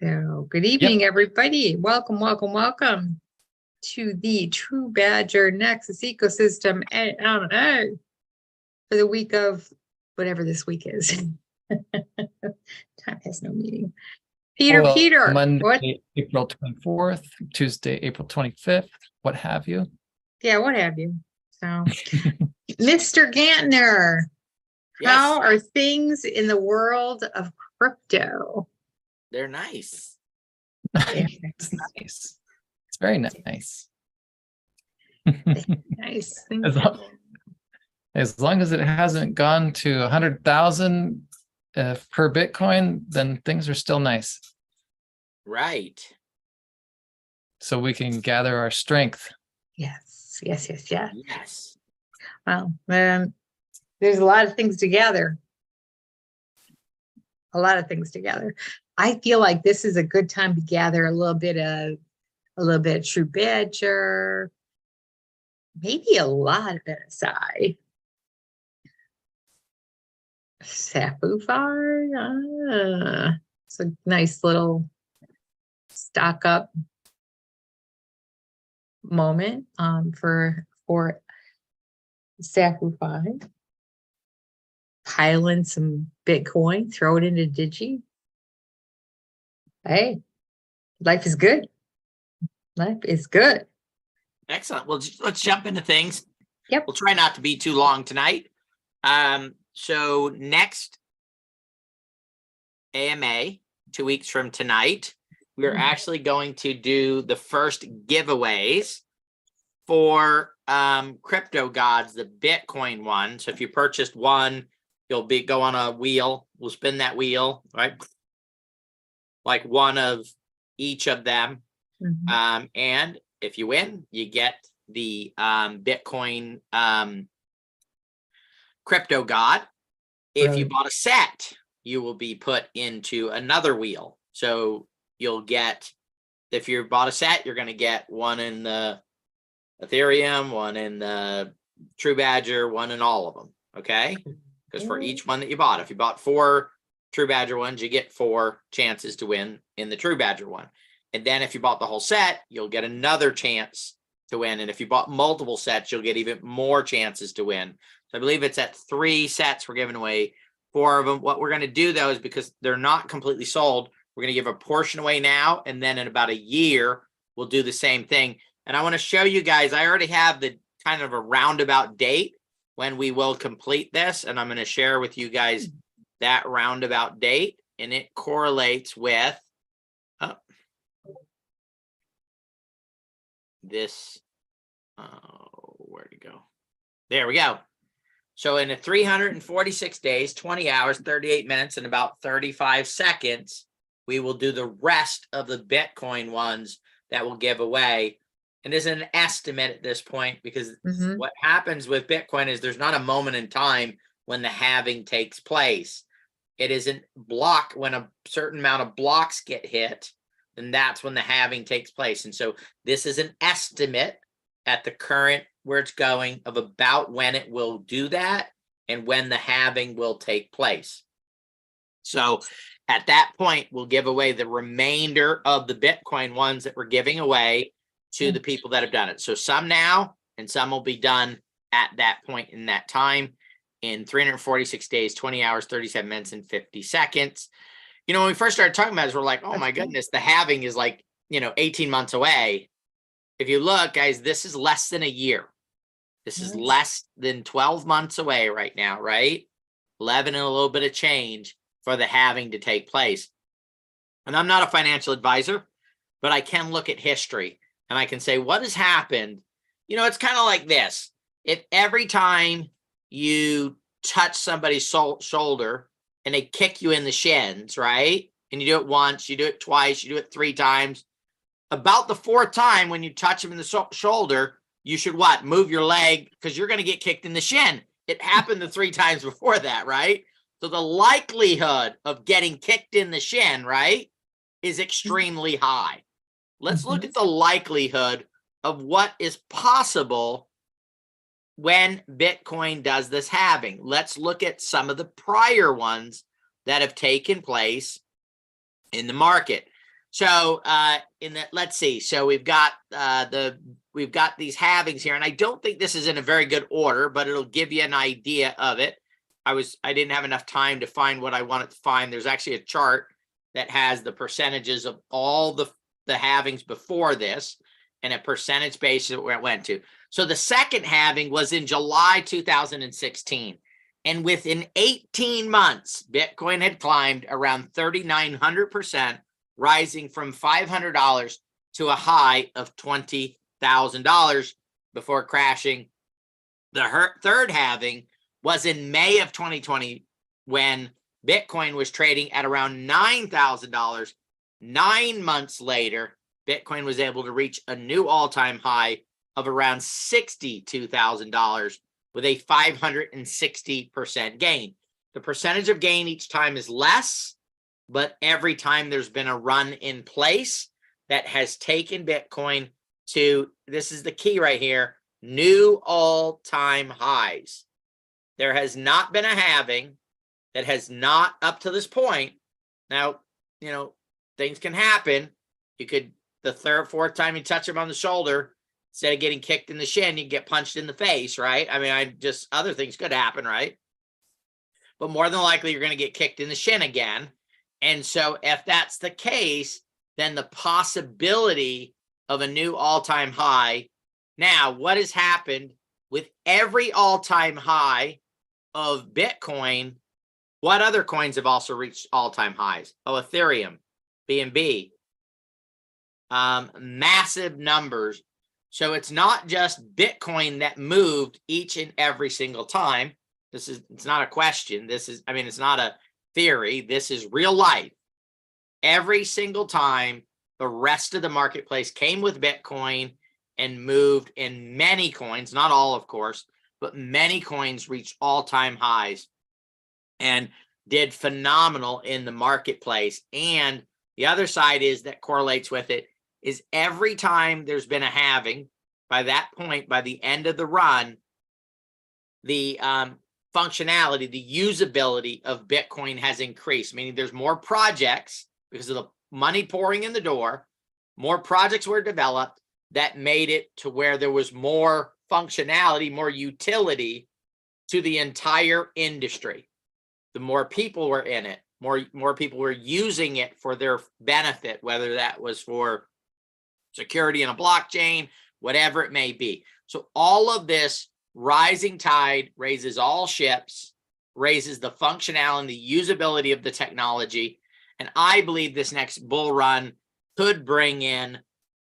So good evening, everybody. Welcome, welcome, welcome to the TruBadger Nexus Ecosystem for the week of whatever this week is. Time has no meaning. Peter, Monday, what? April 24th, Tuesday, April 25th, what have you. Yeah, what have you. So, Mr. Gantner, yes. How are things in the world of crypto? They're nice. It's nice. It's very nice. Nice. As long as it hasn't gone to 100,000 per Bitcoin, then things are still nice. Right. So we can gather our strength. Yes. Yes. Well, there's a lot of things to gather. I feel like this is a good time to gather a little bit of TruBadger, maybe a lot of NSI. Sapphire, it's a nice little stock up moment for Sapphire. Pile in some Bitcoin, throw it into Digi. Hey, life is good. Excellent. Well, let's jump into things. Yep. We'll try not to be too long tonight. So next AMA, 2 weeks from tonight, we're actually going to do the first giveaways for Crypto Gods, the Bitcoin one. So if you purchased one, you'll go on a wheel. We'll spin that wheel, right? Like one of each of them. Mm-hmm. And if you win, you get the Bitcoin Crypto God. If you bought a set, you will be put into another wheel. So you'll get, if you bought a set, you're going to get one in the Ethereum, one in the TruBadger, one in all of them. Okay. Because for each one that you bought, if you bought 4 TruBadger ones, you get 4 chances to win in the TruBadger one. And then if you bought the whole set, you'll get another chance to win. And if you bought multiple sets, you'll get even more chances to win. So I believe it's at 3 sets we're giving away, 4 of them. What we're going to do, though, is because they're not completely sold, we're going to give a portion away now. And then in about a year, we'll do the same thing. And I want to show you guys, I already have the kind of a roundabout date when we will complete this. And I'm going to share with you guys that roundabout date. And it correlates with this. Where'd it go? There we go. So in 346 days, 20 hours, 38 minutes, and about 35 seconds, we will do the rest of the Bitcoin ones that we'll give away. And there's an estimate at this point because what happens with Bitcoin is there's not a moment in time when the halving takes place. It isn't block when a certain amount of blocks get hit, then that's when the halving takes place. And so this is an estimate at the current where it's going of about when it will do that and when the halving will take place. So at that point, we'll give away the remainder of the Bitcoin ones that we're giving away to the people that have done it. So some now, and some will be done at that point in that time in 346 days, 20 hours, 37 minutes, and 50 seconds. You know, when we first started talking about this, we're like, oh my goodness, the halving is like, 18 months away. If you look, guys, this is less than a year. This is less than 12 months away right now, right? 11 and a little bit of change for the halving to take place. And I'm not a financial advisor, but I can look at history and I can say, what has happened? It's kind of like this. If every time you touch somebody's shoulder and they kick you in the shins, right? And you do it once, you do it twice, you do it 3 times. About the 4th time when you touch them in the shoulder, you should what? Move your leg because you're going to get kicked in the shin. It happened the 3 times before that, right? So the likelihood of getting kicked in the shin, right, is extremely high. Let's look at the likelihood of what is possible when Bitcoin does this halving. Let's look at some of the prior ones that have taken place in the market. So let's see. So we've got these halvings here, and I don't think this is in a very good order, but it'll give you an idea of it. I didn't have enough time to find what I wanted to find. There's actually a chart that has the percentages of all the halvings before this and a percentage basis where it went to. So the second halving was in July 2016. And within 18 months, Bitcoin had climbed around 3,900%, rising from $500 to a high of $20,000 before crashing. The third halving was in May of 2020 when Bitcoin was trading at around $9,000. 9 months later, Bitcoin was able to reach a new all-time high of around $62,000 with a 560% gain. The percentage of gain each time is less, but every time there's been a run in place that has taken Bitcoin to, this is the key right here, new all-time highs. There has not been a halving that has not up to this point. Now, you know, things can happen. You could, the third, fourth time you touch them on the shoulder, instead of getting kicked in the shin, you get punched in the face, right? I mean, other things could happen, right? But more than likely, you're going to get kicked in the shin again. And so if that's the case, then the possibility of a new all-time high. Now, what has happened with every all-time high of Bitcoin? What other coins have also reached all-time highs? Oh, Ethereum, BNB, massive numbers. So it's not just Bitcoin that moved each and every single time. It's not a question. It's not a theory. This is real life. Every single time the rest of the marketplace came with Bitcoin and moved, in many coins, not all, of course, but many coins reached all-time highs and did phenomenal in the marketplace. And the other side is that correlates with it is every time there's been a halving, by that point, by the end of the run, the functionality, the usability of Bitcoin has increased, meaning there's more projects because of the money pouring in the door. More projects were developed that made it to where there was more functionality, more utility to the entire industry. The more people were in it, more people were using it for their benefit, whether that was for security in a blockchain, whatever it may be. So all of this rising tide raises all ships, raises the functionality and the usability of the technology. And I believe this next bull run could bring in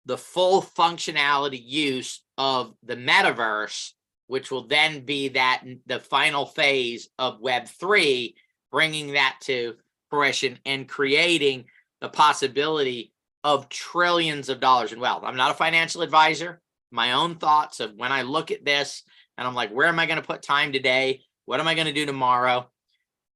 the full functionality use of the metaverse, which will then be the final phase of Web3, bringing that to fruition and creating the possibility of trillions of dollars in wealth. I'm not a financial advisor. My own thoughts of when I look at this and I'm like, where am I going to put time today? What am I going to do tomorrow?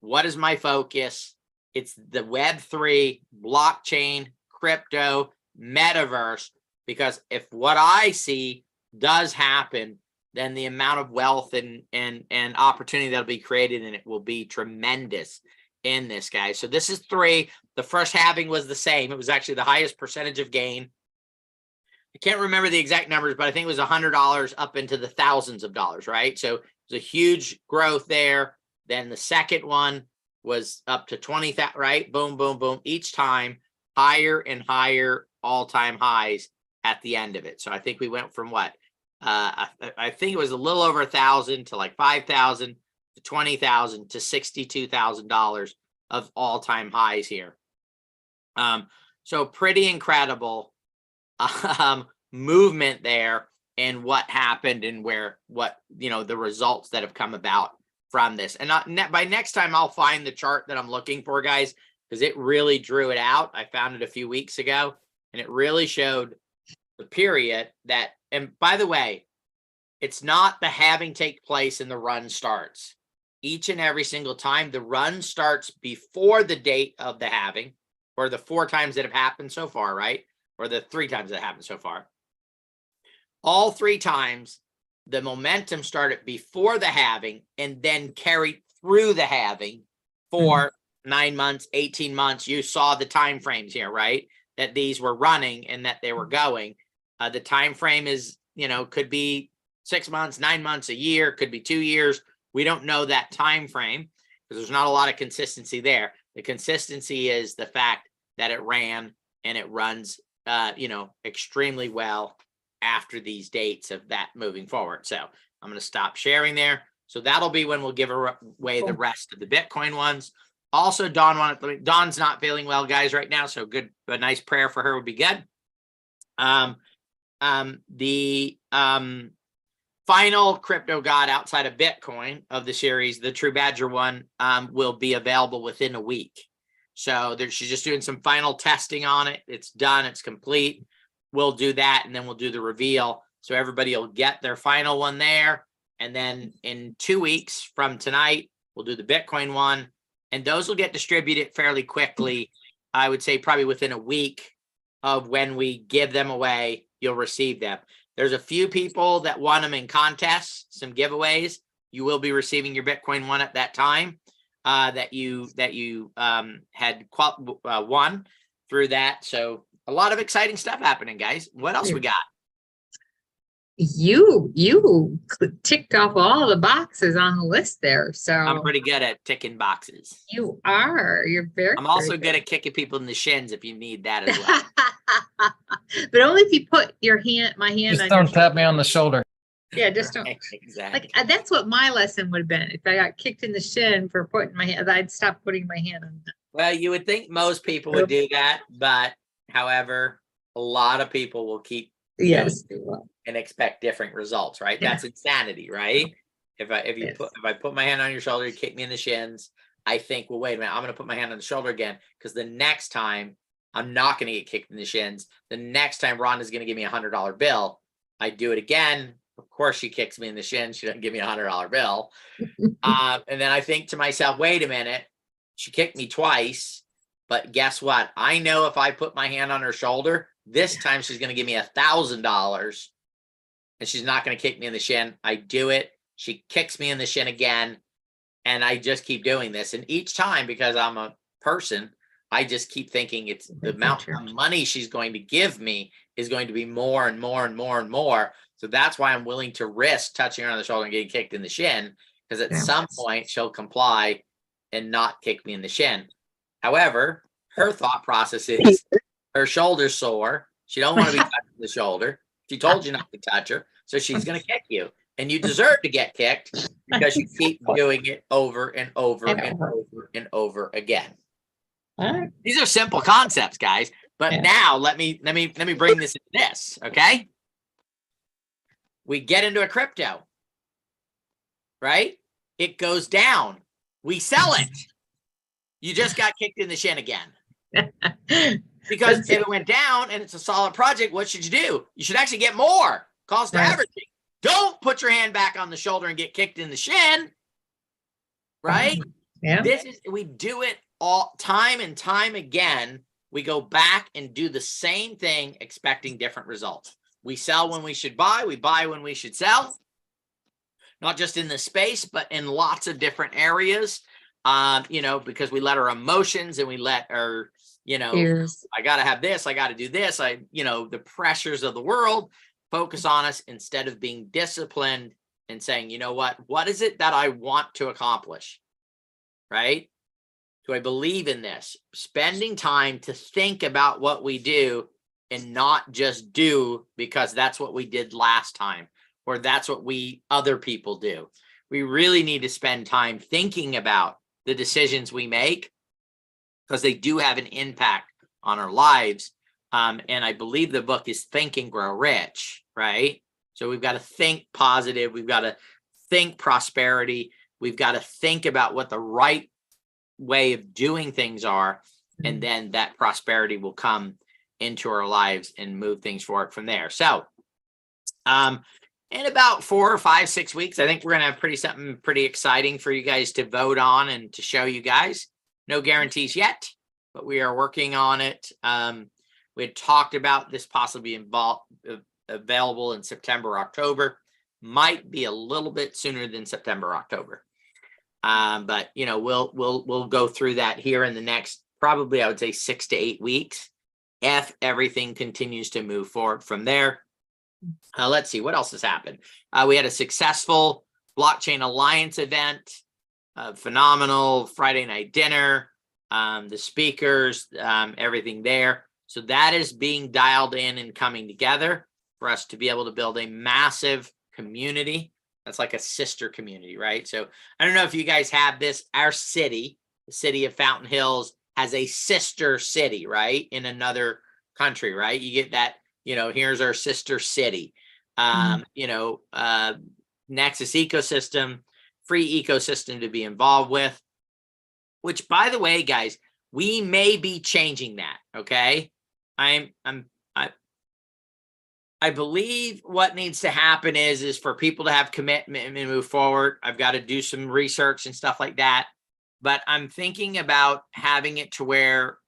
What is my focus? It's the Web3, blockchain, crypto, metaverse, because if what I see does happen, then the amount of wealth and opportunity that'll be created in it will be tremendous in this, guys. So this is 3. The first halving was the same. It was actually the highest percentage of gain. I can't remember the exact numbers, but I think it was $100 up into the thousands of dollars, right? So it was a huge growth there. Then the second one was up to 20,000, right? Boom, boom, boom. Each time higher and higher all-time highs at the end of it. So I think we went from what? I think it was a little over 1,000 to like 5,000 to 20,000 to $62,000 of all-time highs here. So pretty incredible movement there and what happened and the results that have come about from this. And by next time I'll find the chart that I'm looking for, guys, because it really drew it out. I found it a few weeks ago and it really showed the period that, and by the way, it's not the halving take place and the run starts. Each and every single time the run starts before the date of the halving, or the 4 times that have happened so far, right? Or the 3 times that happened so far. All 3 times, the momentum started before the halving and then carried through the halving for 9 months, 18 months, you saw the time frames here, right? That these were running and that they were going. The time frame is, could be 6 months, 9 months, a year, could be 2 years. We don't know that time frame because there's not a lot of consistency there. The consistency is the fact that it ran and it runs, extremely well after these dates of that moving forward. So I'm going to stop sharing there. So that'll be when we'll give away the rest of the Bitcoin ones. Also, Dawn's not feeling well, guys, right now. So a nice prayer for her would be good. The final crypto god outside of Bitcoin of the series, the TruBadger one, will be available within a week. So she's just doing some final testing on it. It's done. It's complete. We'll do that, and then we'll do the reveal. So everybody will get their final one there. And then in 2 weeks from tonight, we'll do the Bitcoin one. And those will get distributed fairly quickly. I would say probably within a week of when we give them away, you'll receive them. There's a few people that won them in contests, some giveaways. You will be receiving your Bitcoin one at that time that you had won through that. So a lot of exciting stuff happening, guys. What else we got? You ticked off all the boxes on the list there. So I'm pretty good at ticking boxes. You are. You're very. I'm also good at kicking people in the shins if you need that as well. But only if you put my hand. Just don't tap me on the shoulder. Yeah, just don't. Exactly. Like that's what my lesson would have been. If I got kicked in the shin for putting my hand, I'd stop putting my hand on that. Well, you would think most people would do that, but however, a lot of people will keep and expect different results, right? That's insanity, right? If I put my hand on your shoulder, you kick me in the shins, I think, well, wait a minute, I'm going to put my hand on the shoulder again because the next time I'm not going to get kicked in the shins. The next time Rhonda's going to give me $100 bill, I do it again. Of course, she kicks me in the shins. She doesn't give me $100 bill. And then I think to myself, wait a minute, she kicked me twice, but guess what? I know if I put my hand on her shoulder, this time she's going to give me $1,000 and she's not going to kick me in the shin. I do it. She kicks me in the shin again. And I just keep doing this. And each time, because I'm a person, I just keep thinking it's the amount of money she's going to give me is going to be more and more and more and more. So that's why I'm willing to risk touching her on the shoulder and getting kicked in the shin, because at some point she'll comply and not kick me in the shin. However, her thought process is her shoulder's sore. She don't want to be touching the shoulder. She told you not to touch her, so she's going to kick you. And you deserve to get kicked because you keep doing it over and over and over and over again. These are simple concepts, guys. But now let me bring this into this, okay? We get into a crypto, right? It goes down. We sell it. You just got kicked in the shin again. Because if it went down and it's a solid project, what should you do? You should actually get more. Cost averaging. Don't put your hand back on the shoulder and get kicked in the shin. Right? Yeah. We do it all time and time again. We go back and do the same thing, expecting different results. We sell when we should buy. We buy when we should sell. Not just in this space, but in lots of different areas. Because we let our emotions and we let our, I got to have this, I got to do this. The pressures of the world focus on us instead of being disciplined and saying, you know what is it that I want to accomplish? Right? Do I believe in this? Spending time to think about what we do and not just do because that's what we did last time or that's what other people do. We really need to spend time thinking about the decisions we make because they do have an impact on our lives. And I believe the book is Think and Grow Rich, right? So we've got to think positive. We've got to think prosperity. We've got to think about what the right way of doing things are. And then that prosperity will come into our lives and move things forward from there. So in about 4 or 5, 6 weeks, I think we're going to have something pretty exciting for you guys to vote on and to show you guys. No guarantees yet, but we are working on it. We had talked about this possibly available in September, October. Might be a little bit sooner than September, October. But you know, we'll go through that here in the next, probably I would say 6 to 8 weeks, if everything continues to move forward from there. Let's see what else has happened. We had a successful blockchain alliance event, phenomenal Friday night dinner, the speakers, everything there. So that is being dialed in and coming together for us to be able to build a massive community. That's like a sister community, right? So I don't know if you guys have this. Our city, the city of Fountain Hills, has a sister city, right? In another country, right? You get that, you know, here's our sister city. You know, Nexus Ecosystem, free ecosystem to be involved with, which, by the way, guys, we may be changing that. Okay. I believe what needs to happen is for people to have commitment and move forward. I've got to do some research and stuff like that, but I'm thinking about having it to where,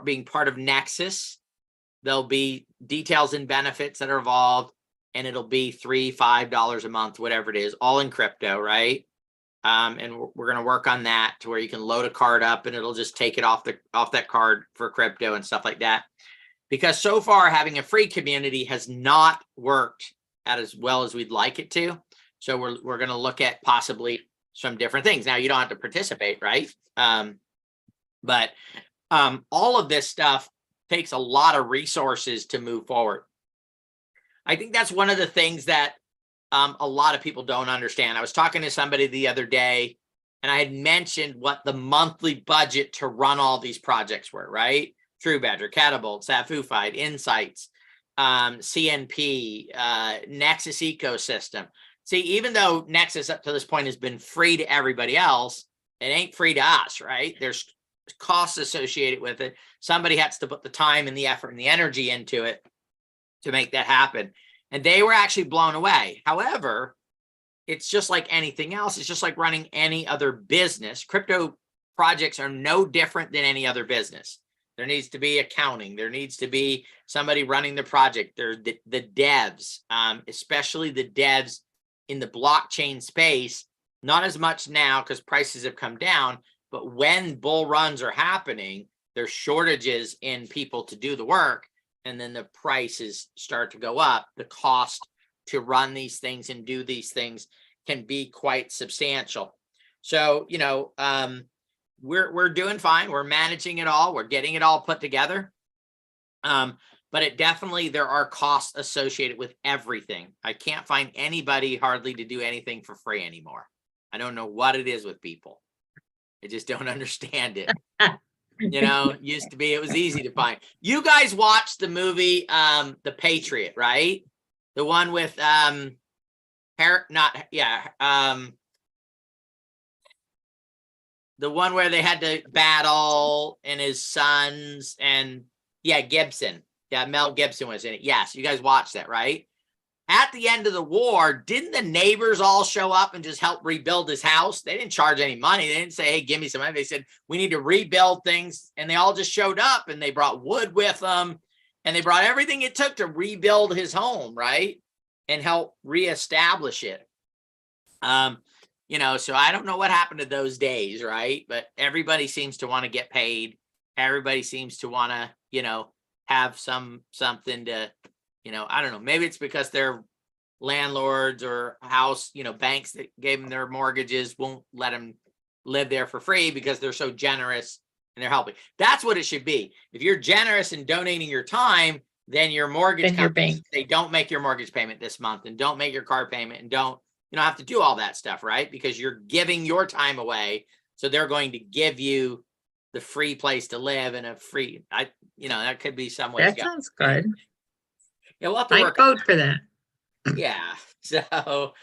being part of Nexus, there'll be details and benefits that are involved, and it'll be $3, $5 a month, whatever it is, all in crypto, right? And we're going to work on that to where you can load a card up and it'll just take it off that card for crypto and stuff like that. Because so far, having a free community has not worked out as well as we'd like it to. So we're going to look at possibly some different things. Now, you don't have to participate, right? But all of this stuff takes a lot of resources to move forward. I think that's one of the things that a lot of people don't understand. I was talking to somebody the other day, and I had mentioned what the monthly budget to run all these projects were, right? TruBadger, Catapult, Safufied, Insights, CNP, Nexus Ecosystem. See, even though Nexus up to this point has been free to everybody else, it ain't free to us, right? There's costs associated with it. Somebody has to put the time and the effort and the energy into it to make that happen. And they were actually blown away. However, it's just like anything else. It's just like running any other business. Crypto projects are no different than any other business. There needs to be accounting. There needs to be somebody running the project. There's the devs, especially the devs in the blockchain space. Not as much now because prices have come down, but when bull runs are happening, there's shortages in people to do the work, and then the prices start to go up. The cost to run these things and do these things can be quite substantial. So, you know, we're doing fine. We're managing it all. We're getting it all put together. But it definitely, there are costs associated with everything. I can't find anybody hardly to do anything for free anymore. I don't know what it is with people. I just don't understand it. You know, used to be, it was easy to find. You guys watched the movie, The Patriot, right? The one with, the one where they had to battle and his sons and Gibson. Yeah, Mel Gibson was in it. Yes, you guys watched that, right? At the end of the war, didn't the neighbors all show up and just help rebuild his house? They didn't charge any money. They didn't say, hey, give me some money. They said, we need to rebuild things. And they all just showed up, and they brought wood with them, and they brought everything it took to rebuild his home, right? And help reestablish it. You know, so I don't know what happened to those days, right? But everybody seems to want to get paid. Everybody seems to want to, you know, have something to, you know, I don't know. Maybe it's because they're landlords or house, you know, banks that gave them their mortgages won't let them live there for free because they're so generous and they're helping. That's what it should be. If you're generous and donating your time, then your mortgage company, they don't make your mortgage payment this month and don't make your car payment and don't, you don't have to do all that stuff, right? Because you're giving your time away. So they're going to give you the free place to live and a free, you know, that could be some way. That sounds good. Yeah, we'll have to I work. vote for that. Yeah. So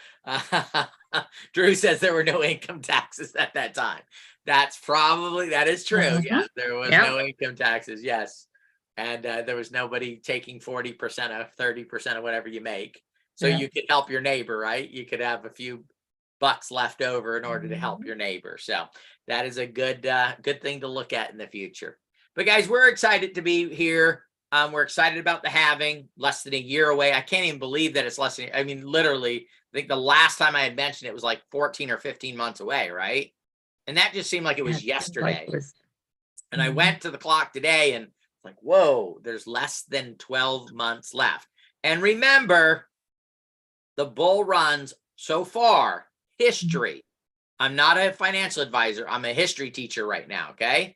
Drew says there were no income taxes at that time. That is true. Yeah, there was no income taxes. Yes. And there was nobody taking 40% of 30% of whatever you make. So you could help your neighbor, right? You could have a few bucks left over in order to help your neighbor. So that is a good thing to look at in the future. But guys, we're excited to be here. We're excited about the halving, less than a year away. I can't even believe that it's less than, I mean, literally, I think the last time I had mentioned it was like 14 or 15 months away, right? And that just seemed like it was yesterday. And I went to the clock today and like, whoa, there's less than 12 months left. And remember, the bull runs so far, history. I'm not a financial advisor. I'm a history teacher right now, okay?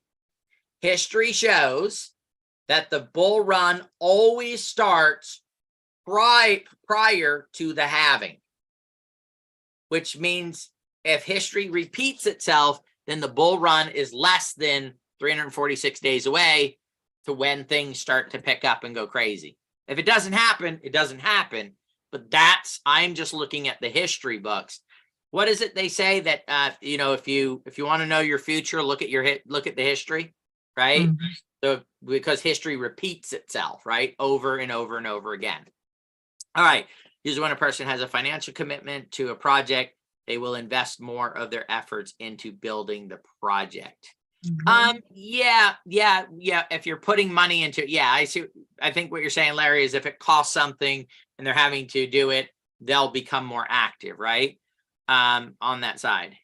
History shows that the bull run always starts prior to the halving, which means if history repeats itself, then the bull run is less than 346 days away to when things start to pick up and go crazy. If it doesn't happen, it doesn't happen. But I'm just looking at the history books. What is it they say that if you want to know your future, look at the history, right? So because history repeats itself, right, over and over and over again. All right. Usually when a person has a financial commitment to a project, they will invest more of their efforts into building the project. Yeah. If you're putting money into it, yeah, I see. I think what you're saying, Larry, is if it costs something and they're having to do it, they'll become more active, right? On that side.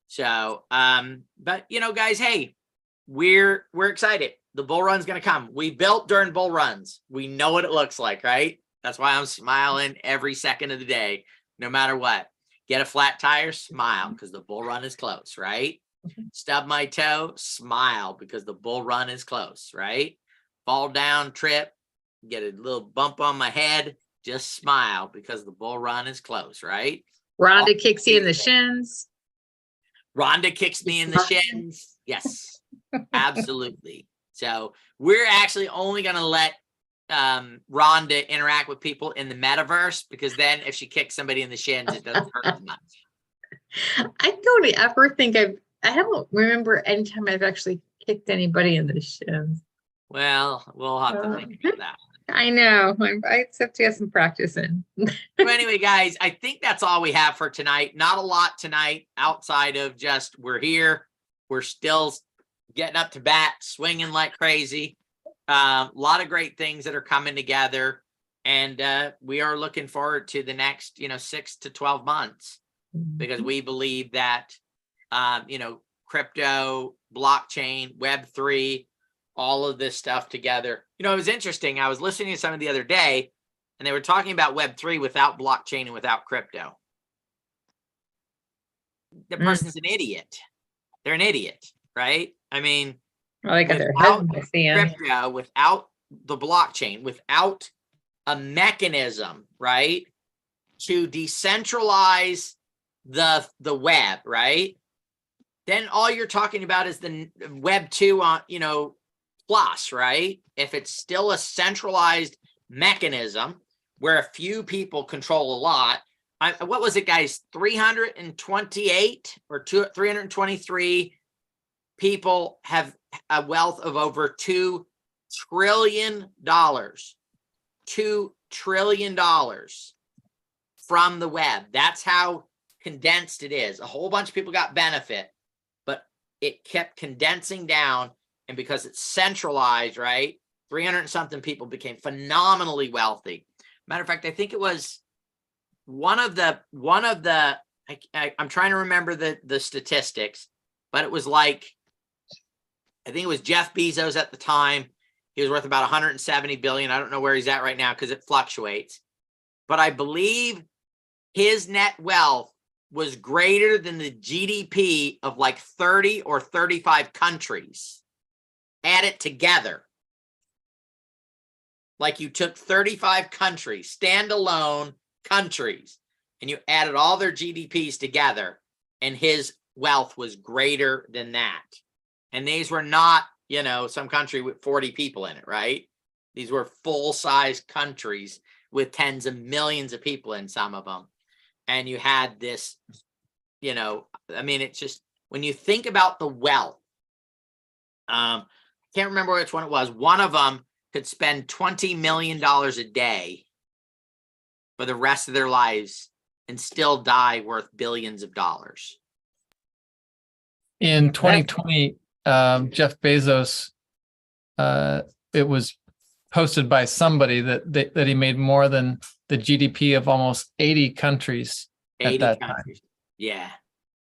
So, but guys, hey, we're excited. The bull run's going to come. We built during bull runs. We know what it looks like, right? That's why I'm smiling every second of the day, no matter what. Get a flat tire, smile, because the bull run is close, right? Stub my toe, smile, because the bull run is close, right? Fall down, trip, get a little bump on my head, just smile, because the bull run is close, right? Rhonda kicks you in the shins. Rhonda kicks me in the shins. Yes, absolutely. So we're actually only going to let Rhonda interact with people in the metaverse, because then if she kicks somebody in the shins, it doesn't hurt as much. I don't ever think I don't remember any time I've actually kicked anybody in the shins. Well, we'll have to think about that. I know. I have to get some practice in. So anyway, guys, I think that's all we have for tonight. Not a lot tonight outside of just we're here. We're still getting up to bat, swinging like crazy. A lot of great things that are coming together. And we are looking forward to the next, 6 to 12 months, because we believe that, crypto, blockchain, Web3, all of this stuff together. It was interesting. I was listening to someone the other day, and they were talking about Web3 without blockchain and without crypto. The person's an idiot. They're an idiot, right? I mean, they got their head in the sand. Crypto, without the blockchain, without a mechanism, right, to decentralize the web, right? Then all you're talking about is the Web 2 on, plus, right? If it's still a centralized mechanism where a few people control a lot. What was it, guys? 328 or 323 people have a wealth of over $2 trillion. $2 trillion from the web. That's how condensed it is. A whole bunch of people got benefit, but it kept condensing down. And because it's centralized, right? 300 and something people became phenomenally wealthy. Matter of fact, I think it was one of the I'm trying to remember the statistics, but it was like, I think it was Jeff Bezos at the time. He was worth about 170 billion. I don't know where he's at right now because it fluctuates, but I believe his net wealth was greater than the GDP of like 30 or 35 countries. Add it together. Like you took 35 countries, standalone countries, and you added all their GDPs together, and his wealth was greater than that. And these were not, some country with 40 people in it, right? These were full-size countries with tens of millions of people in some of them. And you had this, it's just, when you think about the wealth, can't remember which one it was. One of them could spend $20 million a day for the rest of their lives and still die worth billions of dollars. In 2020, Jeff Bezos, it was posted by somebody that he made more than the GDP of almost 80 countries 80 at that countries. time. Yeah.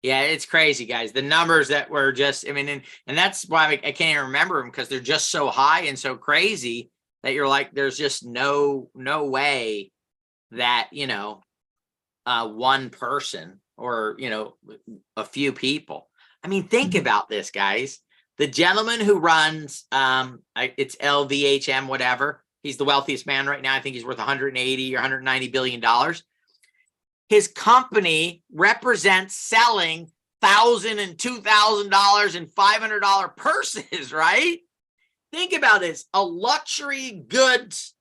Yeah, it's crazy, guys. The numbers that were just, I mean, and that's why I can't even remember them, because they're just so high and so crazy that you're like, there's just no way that, you know, one person or, you know, a few people. I mean, think about this, guys. The gentleman who runs, it's LVHM, whatever. He's the wealthiest man right now. I think he's worth 180 or 190 billion dollars. His company represents selling $1,000 and $2,000 and $500 purses, right? Think about this. A luxury goods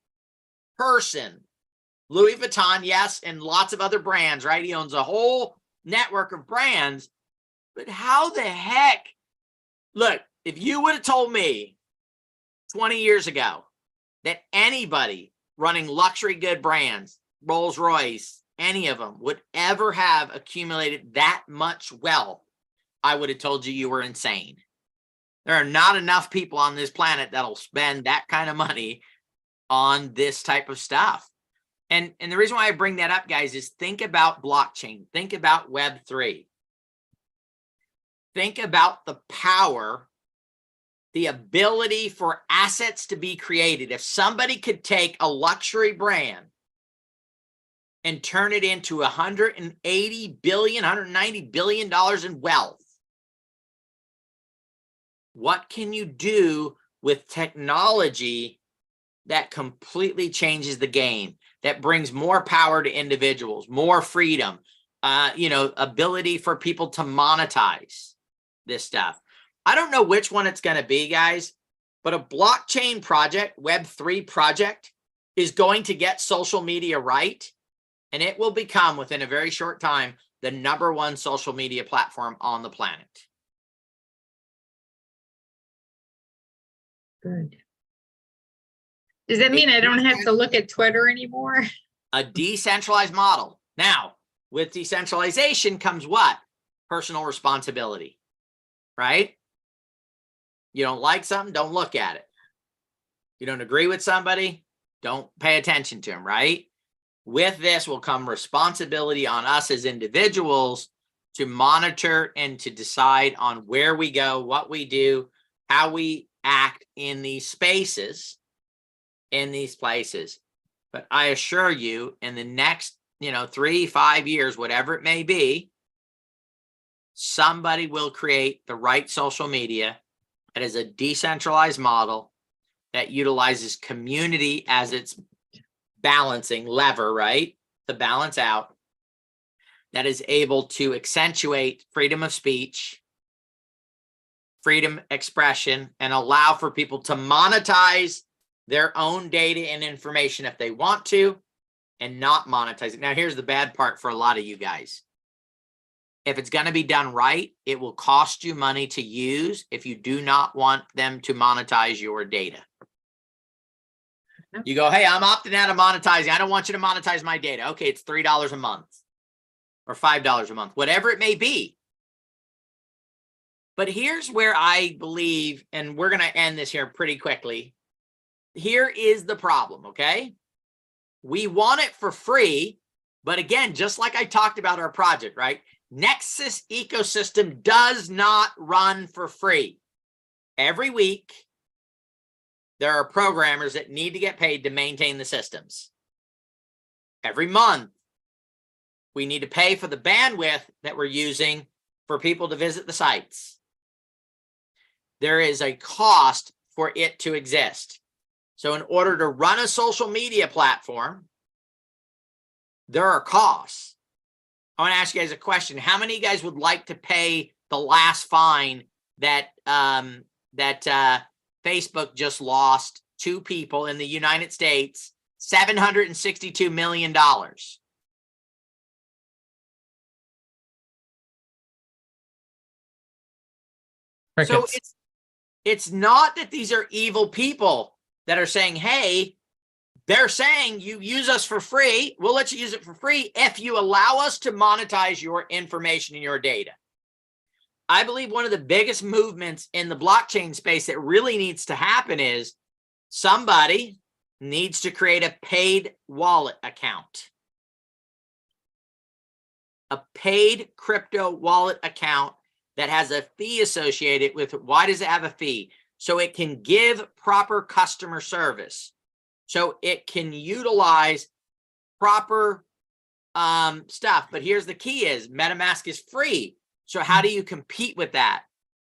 person, Louis Vuitton, yes, and lots of other brands, right? He owns a whole network of brands. But how the heck? Look, if you would have told me 20 years ago that anybody running luxury good brands, Rolls-Royce, any of them would ever have accumulated that much wealth, I would have told you you were insane. There are not enough people on this planet that'll spend that kind of money on this type of stuff. And the reason why I bring that up, guys, is think about blockchain. Think about Web3. Think about the power, the ability for assets to be created. If somebody could take a luxury brand and turn it into $180 billion, $190 billion in wealth, what can you do with technology that completely changes the game, that brings more power to individuals, more freedom, you know, ability for people to monetize this stuff? I don't know which one it's going to be, guys, but a blockchain project, Web3 project, is going to get social media right, and it will become, within a very short time, the #1 social media platform on the planet. Good. Does that mean I don't have to look at Twitter anymore? A decentralized model. Now, with decentralization comes what? Personal responsibility, right? You don't like something, don't look at it. You don't agree with somebody, don't pay attention to them, right? With this will come responsibility on us as individuals to monitor and to decide on where we go, what we do, how we act in these spaces, in these places. But I assure you, in the next, 3-5 years, whatever it may be, somebody will create the right social media that is a decentralized model that utilizes community as its balancing lever, right? To balance out, that is able to accentuate freedom of speech, freedom expression, and allow for people to monetize their own data and information if they want to, and not monetize it. Now, here's the bad part for a lot of you guys. If it's going to be done right, it will cost you money to use if you do not want them to monetize your data. You go, hey, I'm opting out of monetizing. I don't want you to monetize my data. Okay, it's $3 a month or $5 a month, whatever it may be. But here's where I believe, and we're going to end this here pretty quickly. Here is the problem, okay? We want it for free, but again, just like I talked about our project, right? Nexus Ecosystem does not run for free. Every week, there are programmers that need to get paid to maintain the systems. Every month, we need to pay for the bandwidth that we're using for people to visit the sites. There is a cost for it to exist. So in order to run a social media platform, there are costs. I want to ask you guys a question. How many of you guys would like to pay the last fine that Facebook just lost 2 people in the United States, $762 million? So it's not that these are evil people that are saying, hey, they're saying you use us for free. We'll let you use it for free if you allow us to monetize your information and your data. I believe one of the biggest movements in the blockchain space that really needs to happen is somebody, needs to create a paid wallet account. A paid crypto wallet account that has a fee associated with it. Why does it have a fee? So it can give proper customer service. So it can utilize proper stuff. But here's the key is MetaMask is free. So how do you compete with that?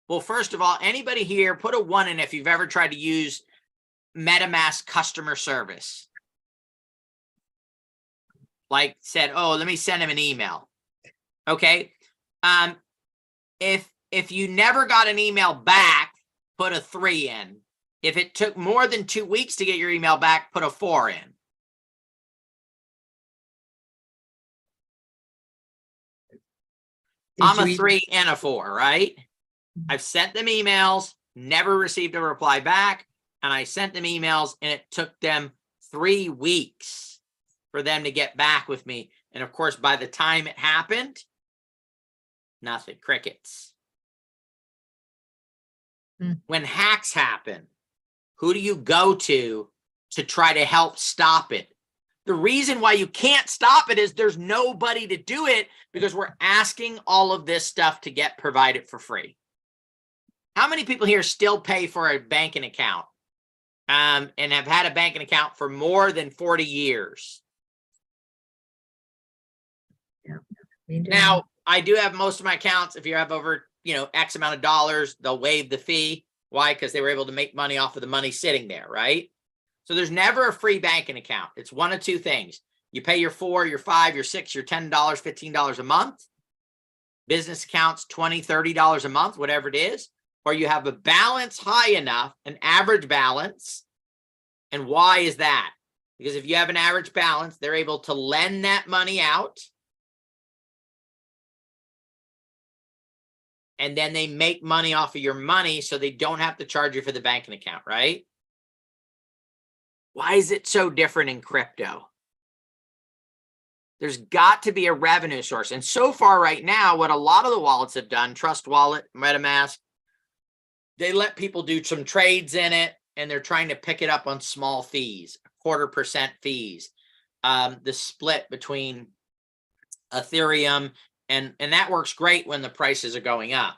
Well, first of all, anybody here, put a 1 in if you've ever tried to use MetaMask customer service. Like said, oh, let me send him an email. Okay. If you never got an email back, put a 3 in. If it took more than 2 weeks to get your email back, put a 4 in. I'm a 3 and a 4, right? I've sent them emails, never received a reply back, and I sent them emails, and it took them 3 weeks for them to get back with me. And of course, by the time it happened, nothing, crickets. When hacks happen, who do you go to try to help stop it? The reason why you can't stop it is there's nobody to do it because we're asking all of this stuff to get provided for free. How many people here still pay for a banking account and have had a banking account for more than 40 years? Yeah. Now, I do have most of my accounts. If you have over, X amount of dollars, they'll waive the fee. Why? Because they were able to make money off of the money sitting there, right? So there's never a free banking account. It's one of two things. You pay your $4, your $5, your $6, your $10, $15 a month. Business accounts, $20, $30 a month, whatever it is. Or you have a balance high enough, an average balance. And why is that? Because if you have an average balance, they're able to lend that money out. And then they make money off of your money so they don't have to charge you for the banking account, right? Why is it so different in crypto? There's got to be a revenue source. And so far right now, what a lot of the wallets have done, Trust Wallet, MetaMask, they let people do some trades in it, and they're trying to pick it up on small fees, 0.25% fees. The split between Ethereum and that works great when the prices are going up.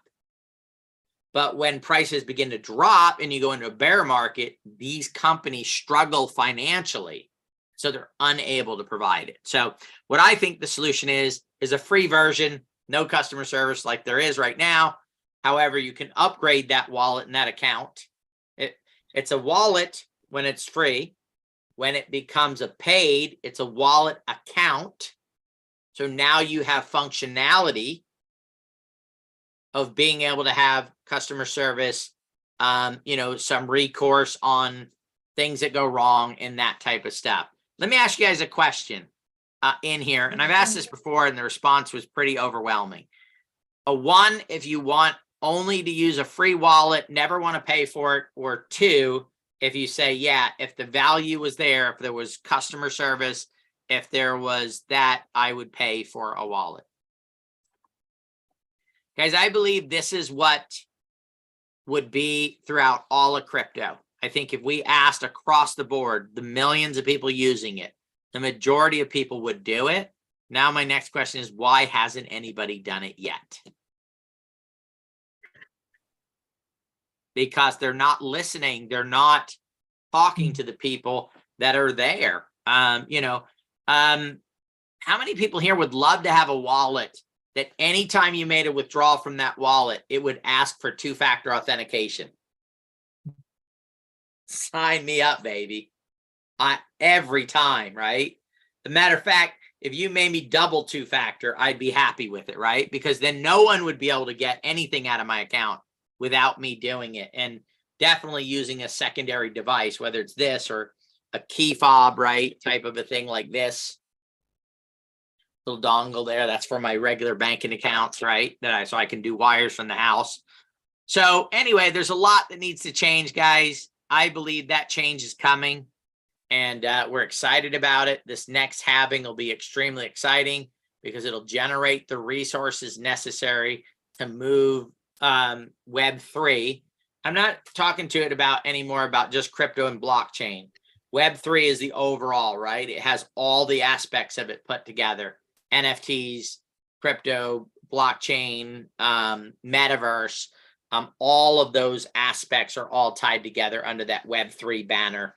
But when prices begin to drop and you go into a bear market, these companies struggle financially. So they're unable to provide it. So what I think the solution is a free version, no customer service like there is right now. However, you can upgrade that wallet and that account. It's a wallet when it's free. When it becomes a paid, it's a wallet account. So now you have functionality of being able to have customer service, some recourse on things that go wrong and that type of stuff. Let me ask you guys a question in here. And I've asked this before and the response was pretty overwhelming. A 1, if you want only to use a free wallet, never want to pay for it, or 2, if you say, yeah, if the value was there, if there was customer service, if there was that, I would pay for a wallet. Guys, I believe this is what would be throughout all of crypto. I think if we asked across the board, the millions of people using it, the majority of people would do it. Now, my next question is, why hasn't anybody done it yet? Because they're not listening. They're not talking to the people that are there. How many people here would love to have a wallet that anytime you made a withdrawal from that wallet, it would ask for 2-factor authentication? Sign me up, baby. Every time, right? As a matter of fact, if you made me double 2-factor, I'd be happy with it, right? Because then no one would be able to get anything out of my account without me doing it. And definitely using a secondary device, whether it's this or a key fob, right? Type of a thing like this. Little dongle there. That's for my regular banking accounts, right? So I can do wires from the house. So anyway, there's a lot that needs to change, guys. I believe that change is coming, and we're excited about it. This next halving will be extremely exciting because it'll generate the resources necessary to move Web3. I'm not talking to it anymore about just crypto and blockchain. Web3 is the overall, right? It has all the aspects of it put together. NFTs, crypto, blockchain, metaverse, all of those aspects are all tied together under that Web3 banner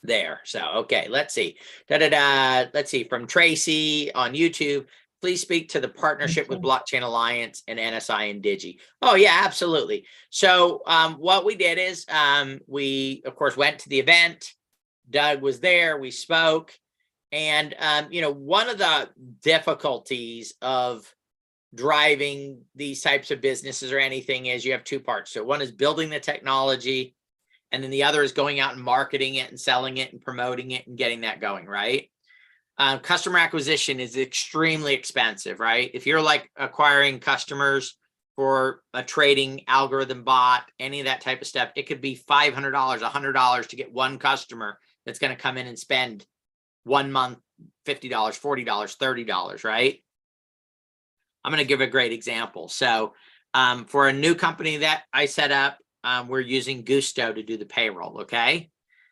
there. So, okay, let's see. Let's see, from Tracy on YouTube. Please speak to the partnership with Blockchain Alliance and NSI and Digi. Oh, yeah, absolutely. So what we did is we, of course, went to the event. Doug was there. We spoke. And, one of the difficulties of driving these types of businesses or anything is you have two parts. So one is building the technology, and then the other is going out and marketing it and selling it and promoting it and getting that going, right? Customer acquisition is extremely expensive, right? If you're like acquiring customers for a trading algorithm bot, any of that type of stuff, it could be $500, $100 to get one customer that's going to come in and spend 1 month, $50, $40, $30, right? I'm going to give a great example. So for a new company that I set up, we're using Gusto to do the payroll, okay?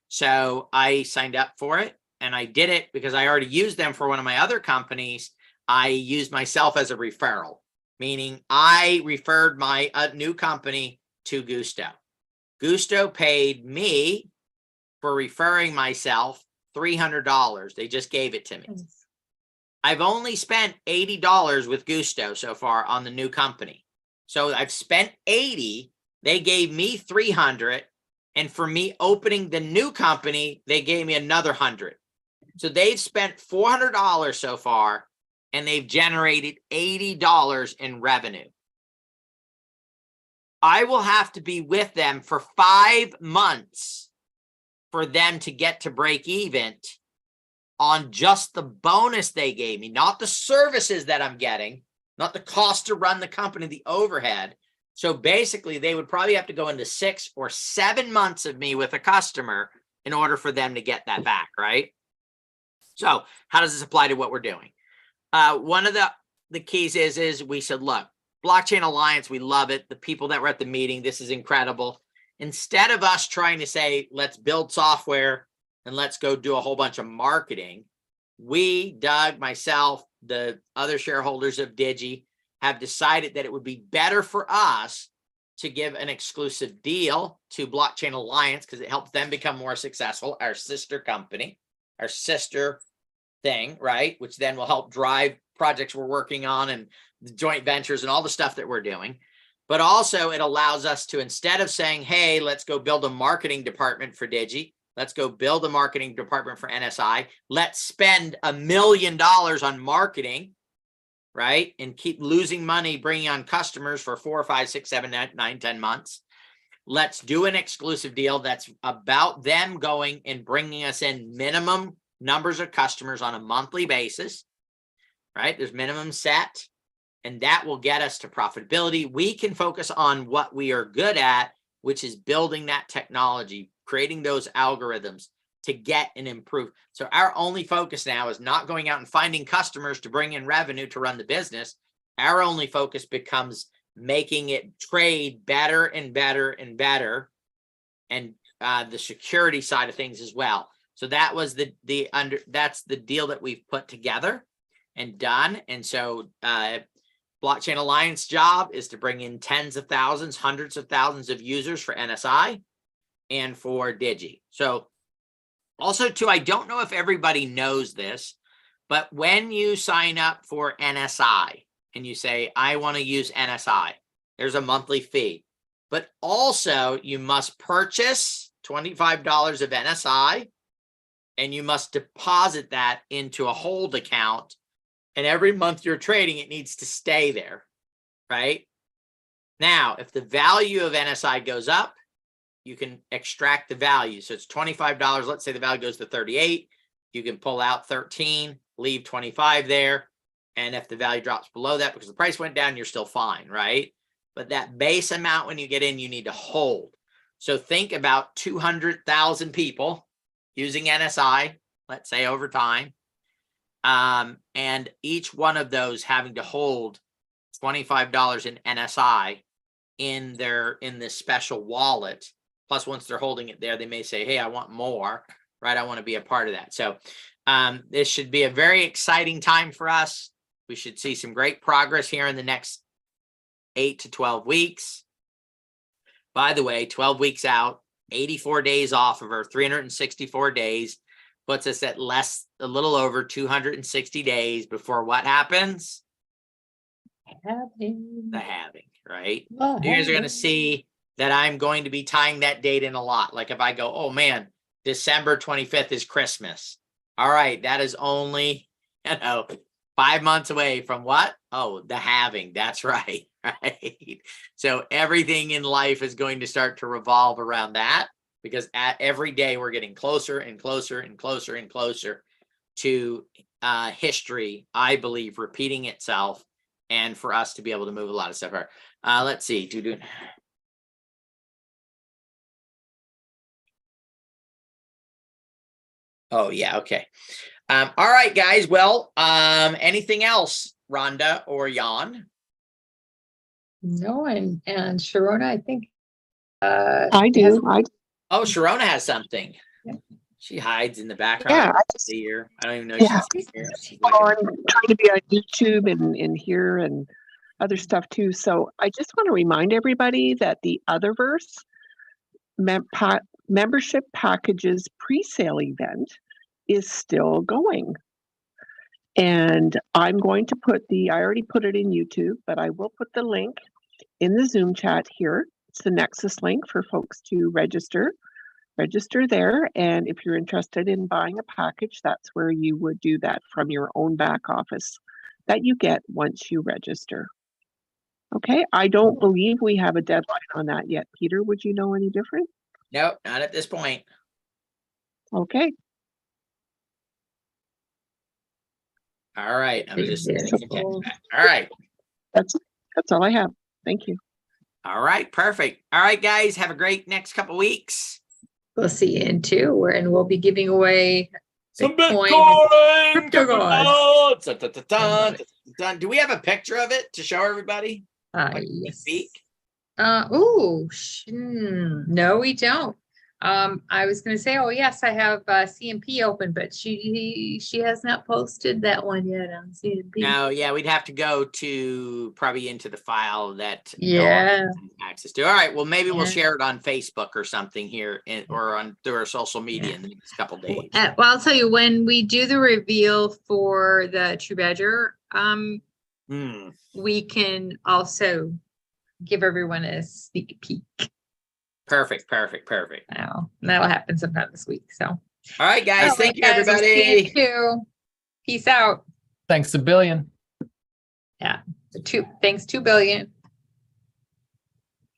So I signed up for it, and I did it because I already used them for one of my other companies. I used myself as a referral, meaning I referred my new company to Gusto. Gusto paid me for referring myself $300. They just gave it to me. I've only spent $80 with Gusto so far on the new company. So I've spent 80. They gave me 300. And for me opening the new company, they gave me another 100. So they've spent $400 so far, and they've generated $80 in revenue. I will have to be with them for 5 months for them to get to break even on just the bonus they gave me, not the services that I'm getting, not the cost to run the company, the overhead. So basically, they would probably have to go into 6 or 7 months of me with a customer in order for them to get that back, right? So how does this apply to what we're doing? One of the keys is we said, look, Blockchain Alliance, we love it. The people that were at the meeting, this is incredible. Instead of us trying to say, let's build software and let's go do a whole bunch of marketing, we, Doug, myself, the other shareholders of Digi, have decided that it would be better for us to give an exclusive deal to Blockchain Alliance because it helps them become more successful, our sister company, our sister thing, right? Which then will help drive projects we're working on and the joint ventures and all the stuff that we're doing. But also it allows us to, instead of saying, hey, let's go build a marketing department for Digi, let's go build a marketing department for NSI, let's spend $1 million on marketing, right? And keep losing money bringing on customers for 4, 5, 6, 7, 9, 10 months. Let's do an exclusive deal that's about them going and bringing us in minimum numbers of customers on a monthly basis, right? There's minimum set, and that will get us to profitability. We can focus on what we are good at, which is building that technology, creating those algorithms to get and improve. So our only focus now is not going out and finding customers to bring in revenue to run the business. Our only focus becomes making it trade better and better and better, and the security side of things as well. So that was that's the deal that we've put together and done. And so Blockchain Alliance job is to bring in tens of thousands, hundreds of thousands of users for NSI and for Digi. So also too, I don't know if everybody knows this, but when you sign up for NSI and you say, I want to use NSI, there's a monthly fee, but also you must purchase $25 of NSI and you must deposit that into a hold account. And every month you're trading, it needs to stay there, right? Now, if the value of NSI goes up, you can extract the value. So it's $25. Let's say the value goes to 38. You can pull out 13, leave 25 there. And if the value drops below that because the price went down, you're still fine, right? But that base amount when you get in, you need to hold. So think about 200,000 people using NSI, let's say over time. And each one of those having to hold $25 in NSI in this special wallet. Plus, once they're holding it there, they may say, hey, I want more, right? I want to be a part of that. So this should be a very exciting time for us. We should see some great progress here in the next 8 to 12 weeks. By the way, 12 weeks out, 84 days off of our 364 days puts us at a little over 260 days before what happens? The halving, right? You guys are going to see that I'm going to be tying that date in a lot. Like if I go, oh man, December 25th is Christmas. All right, that is only, 5 months away from what? Oh, the halving. That's right. Right. So everything in life is going to start to revolve around that, because every day we're getting closer and closer and closer and closer to history, I believe, repeating itself, and for us to be able to move a lot of stuff. Let's see. Oh, yeah. Okay. All right, guys. Well, anything else, Rhonda or Jan? No, and Sharona, I think. I do. Oh, Sharona has something. Yeah. She hides in the background. Yeah, I don't even know she's here. She's I'm trying to be on YouTube and here and other stuff too. So I just want to remind everybody that the Otherverse membership packages pre-sale event is still going. And I'm going to I already put it in YouTube, but I will put the link in the Zoom chat here. It's the Nexus link for folks to register there. And if you're interested in buying a package, that's where you would do that from your own back office that you get once you register. Okay, I don't believe we have a deadline on that yet. Peter, would you know any different? Nope, not at this point. Okay. All right. I'm just all right. That's all I have. Thank you. All right, perfect. All right, guys, have a great next couple weeks. We'll see you in 2, and we'll be giving away Some Bitcoin. Bitcoin. Do we have a picture of it to show everybody? Yes. Speak? No, we don't. I was going to say, oh yes, I have CMP open, but she has not posted that one yet on CMP. No, yeah, we'd have to go to probably into the file that access to. All right, well, maybe we'll share it on Facebook or something here, or on through our social media in the next couple days. Well, I'll tell you, when we do the reveal for the TruBadger, we can also give everyone a sneak peek. Perfect. Now that'll happen sometime this week. So, all right, guys. Thank you, everybody. Peace out. Thanks a billion. Yeah. Thanks 2 billion.